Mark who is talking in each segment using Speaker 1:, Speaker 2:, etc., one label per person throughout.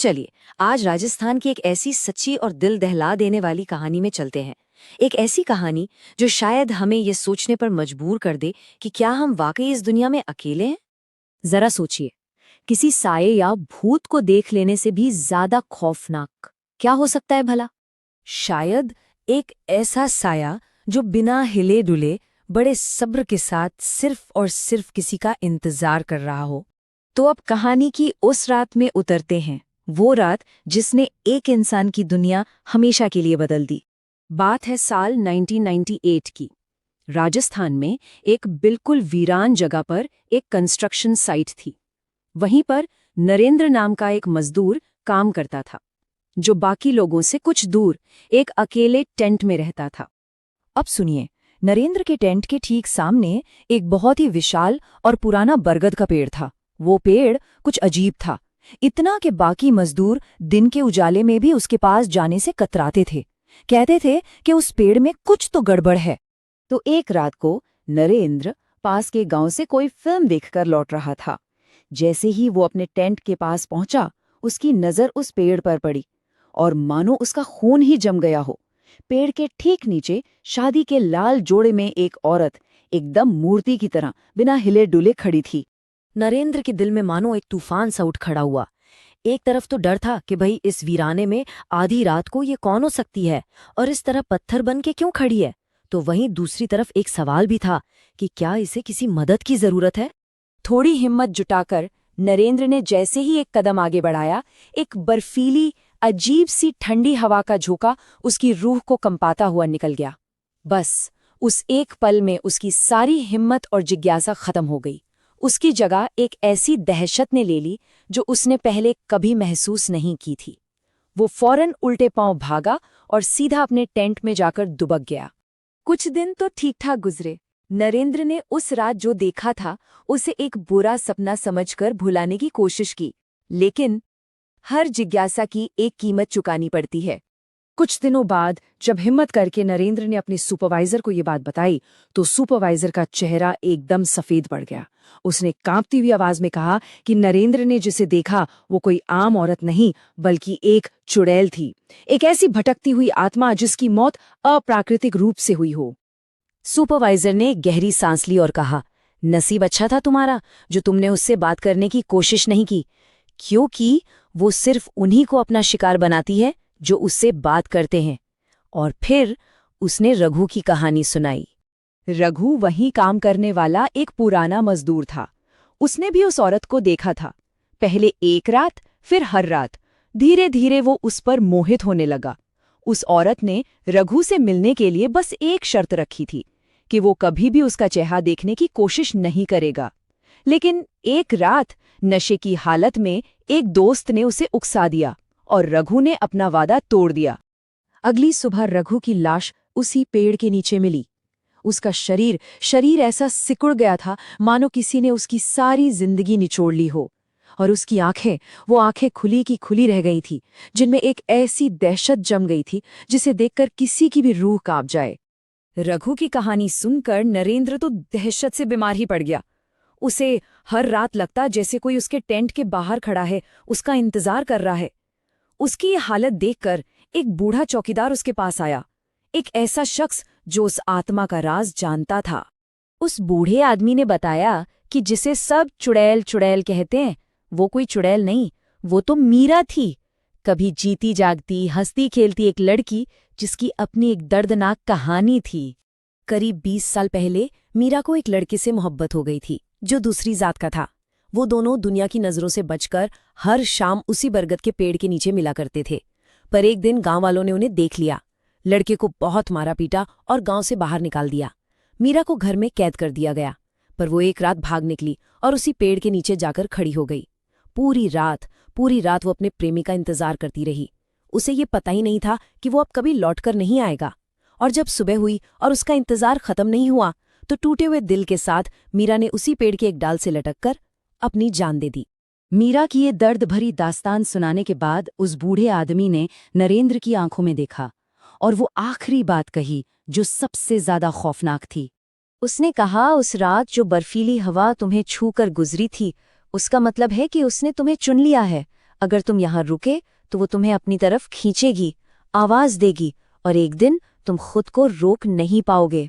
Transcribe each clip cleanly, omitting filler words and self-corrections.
Speaker 1: चलिए आज राजस्थान की एक ऐसी सच्ची और दिल दहला देने वाली कहानी में चलते हैं। एक ऐसी कहानी जो शायद हमें ये सोचने पर मजबूर कर दे कि क्या हम वाकई इस दुनिया में अकेले हैं। जरा सोचिए, किसी साये या भूत को देख लेने से भी ज्यादा खौफनाक क्या हो सकता है भला? शायद एक ऐसा साया जो बिना हिले डुले बड़े सब्र के साथ सिर्फ और सिर्फ किसी का इंतजार कर रहा हो। तो अब कहानी की उस रात में उतरते हैं, वो रात जिसने एक इंसान की दुनिया हमेशा के लिए बदल दी। बात है साल 1998 की। राजस्थान में एक बिल्कुल वीरान जगह पर एक कंस्ट्रक्शन साइट थी। वहीं पर नरेंद्र नाम का एक मजदूर काम करता था, जो बाकी लोगों से कुछ दूर एक अकेले टेंट में रहता था। अब सुनिए, नरेंद्र के टेंट के ठीक सामने एक बहुत ही विशाल और पुराना बरगद का पेड़ था। वो पेड़ कुछ अजीब था, इतना कि बाकी मजदूर दिन के उजाले में भी उसके पास जाने से कतराते थे। कहते थे कि उस पेड़ में कुछ तो गड़बड़ है। तो एक रात को नरेंद्र पास के गांव से कोई फिल्म देखकर लौट रहा था। जैसे ही वो अपने टेंट के पास पहुंचा, उसकी नजर उस पेड़ पर पड़ी और मानो उसका खून ही जम गया हो। पेड़ के ठीक नीचे शादी के लाल जोड़े में एक औरत एकदम मूर्ति की तरह बिना हिले डुले खड़ी थी। नरेंद्र के दिल में मानो एक तूफान सा उठ खड़ा हुआ। एक तरफ तो डर था कि भाई इस वीराने में आधी रात को ये कौन हो सकती है और इस तरह पत्थर बन के क्यों खड़ी है। तो वहीं दूसरी तरफ एक सवाल भी था कि क्या इसे किसी मदद की जरूरत है। थोड़ी हिम्मत जुटाकर नरेंद्र ने जैसे ही एक कदम आगे बढ़ाया, एक बर्फीली अजीब सी ठंडी हवा का झोंका उसकी रूह को कंपाता हुआ निकल गया। बस उस एक पल में उसकी सारी हिम्मत और जिज्ञासा खत्म हो गई। उसकी जगह एक ऐसी दहशत ने ले ली जो उसने पहले कभी महसूस नहीं की थी। वो फौरन उल्टे पांव भागा और सीधा अपने टेंट में जाकर दुबक गया। कुछ दिन तो ठीक ठाक गुजरे। नरेंद्र ने उस रात जो देखा था उसे एक बुरा सपना समझकर भुलाने की कोशिश की, लेकिन हर जिज्ञासा की एक कीमत चुकानी पड़ती है। कुछ दिनों बाद जब हिम्मत करके नरेंद्र ने अपने सुपरवाइजर को ये बात बताई, तो सुपरवाइजर का चेहरा एकदम सफेद पड़ गया। उसने कांपती हुई आवाज में कहा कि नरेंद्र ने जिसे देखा वो कोई आम औरत नहीं बल्कि एक चुड़ैल थी, एक ऐसी भटकती हुई आत्मा जिसकी मौत अप्राकृतिक रूप से हुई हो। सुपरवाइजर ने गहरी सांस ली और कहा, नसीब अच्छा था तुम्हारा जो तुमने उससे बात करने की कोशिश नहीं की, क्योंकि वो सिर्फ उन्हीं को अपना शिकार बनाती है जो उससे बात करते हैं। और फिर उसने रघु की कहानी सुनाई। रघु वहीं काम करने वाला एक पुराना मजदूर था। उसने भी उस औरत को देखा था, पहले एक रात, फिर हर रात। धीरे धीरे वो उस पर मोहित होने लगा। उस औरत ने रघु से मिलने के लिए बस एक शर्त रखी थी कि वो कभी भी उसका चेहरा देखने की कोशिश नहीं करेगा। लेकिन एक रात नशे की हालत में एक दोस्त ने उसे उकसा दिया और रघु ने अपना वादा तोड़ दिया। अगली सुबह रघु की लाश उसी पेड़ के नीचे मिली। उसका शरीर ऐसा सिकुड़ गया था मानो किसी ने उसकी सारी जिंदगी निचोड़ ली हो, और उसकी वो आंखें खुली की खुली रह गई थी, जिनमें एक ऐसी दहशत जम गई थी जिसे देखकर किसी की भी रूह कांप जाए। रघु की कहानी सुनकर नरेंद्र तो दहशत से बीमार ही पड़ गया। उसे हर रात लगता जैसे कोई उसके टेंट के बाहर खड़ा है, उसका इंतजार कर रहा है। उसकी ये हालत देखकर एक बूढ़ा चौकीदार उसके पास आया, एक ऐसा शख्स जो उस आत्मा का राज जानता था। उस बूढ़े आदमी ने बताया कि जिसे सब चुड़ैल चुड़ैल कहते हैं, वो कोई चुड़ैल नहीं, वो तो मीरा थी। कभी जीती जागती हंसती खेलती एक लड़की जिसकी अपनी एक दर्दनाक कहानी थी। करीब 20 साल पहले मीरा को एक लड़के से मोहब्बत हो गई थी जो दूसरी जात का था। वो दोनों दुनिया की नजरों से बचकर हर शाम उसी बरगद के पेड़ के नीचे मिला करते थे। पर एक दिन गांव वालों ने उन्हें देख लिया। लड़के को बहुत मारा पीटा और गांव से बाहर निकाल दिया। मीरा को घर में कैद कर दिया गया, पर वो एक रात भाग निकली और उसी पेड़ के नीचे जाकर खड़ी हो गई। पूरी रात वो अपने प्रेमी का इंतजार करती रही। उसे ये पता ही नहीं था कि वो अब कभी लौटकर नहीं आएगा। और जब सुबह हुई और उसका इंतजार खत्म नहीं हुआ, तो टूटे हुए दिल के साथ मीरा ने उसी पेड़ के एक डाल से लटककर अपनी जान दे दी। मीरा की ये दर्द भरी दास्तान सुनाने के बाद उस बूढ़े आदमी ने नरेंद्र की आंखों में देखा और वो आखिरी बात कही जो सबसे ज्यादा खौफनाक थी। उसने कहा, उस रात जो बर्फीली हवा तुम्हें छू कर गुजरी थी, उसका मतलब है कि उसने तुम्हें चुन लिया है, अगर तुम यहाँ रुके तो वो तुम्हें अपनी तरफ खींचेगी, आवाज देगी, और एक दिन तुम खुद को रोक नहीं पाओगे।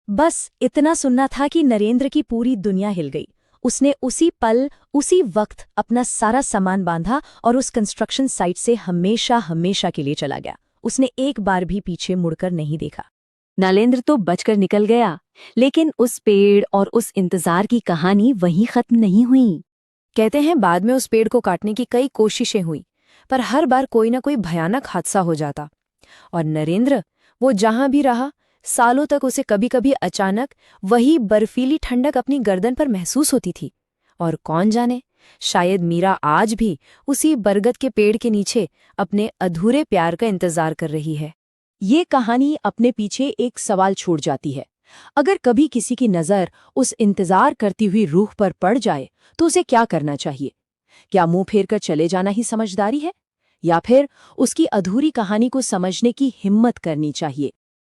Speaker 2: बस इतना सुनना था कि नरेंद्र की पूरी दुनिया हिल गई। उसने उसी पल, उसी वक्त अपना सारा सामान बांधा और उस कंस्ट्रक्शन साइट से हमेशा हमेशा के लिए चला गया। उसने एक बार भी पीछे मुड़कर नहीं देखा।
Speaker 1: नरेंद्र तो बचकर निकल गया, लेकिन उस पेड़ और उस इंतजार की कहानी वहीं खत्म नहीं हुई।
Speaker 2: कहते हैं बाद में उस पेड़ को काटने की कई कोशिशें हुई, पर हर बार कोई ना कोई भयानक हादसा हो जाता। और नरेंद्र, वो जहां भी रहा, सालों तक उसे कभी कभी अचानक वही बर्फीली ठंडक अपनी गर्दन पर महसूस होती थी। और कौन जाने, शायद मीरा आज भी उसी बरगद के पेड़ के नीचे अपने अधूरे प्यार का इंतजार कर रही है।
Speaker 3: ये कहानी अपने पीछे एक सवाल छोड़ जाती है। अगर कभी किसी की नज़र उस इंतजार करती हुई रूह पर पड़ जाए तो उसे क्या करना चाहिए? क्या मुंह फेर कर चले जाना ही समझदारी है, या फिर उसकी अधूरी कहानी को समझने की हिम्मत करनी चाहिए?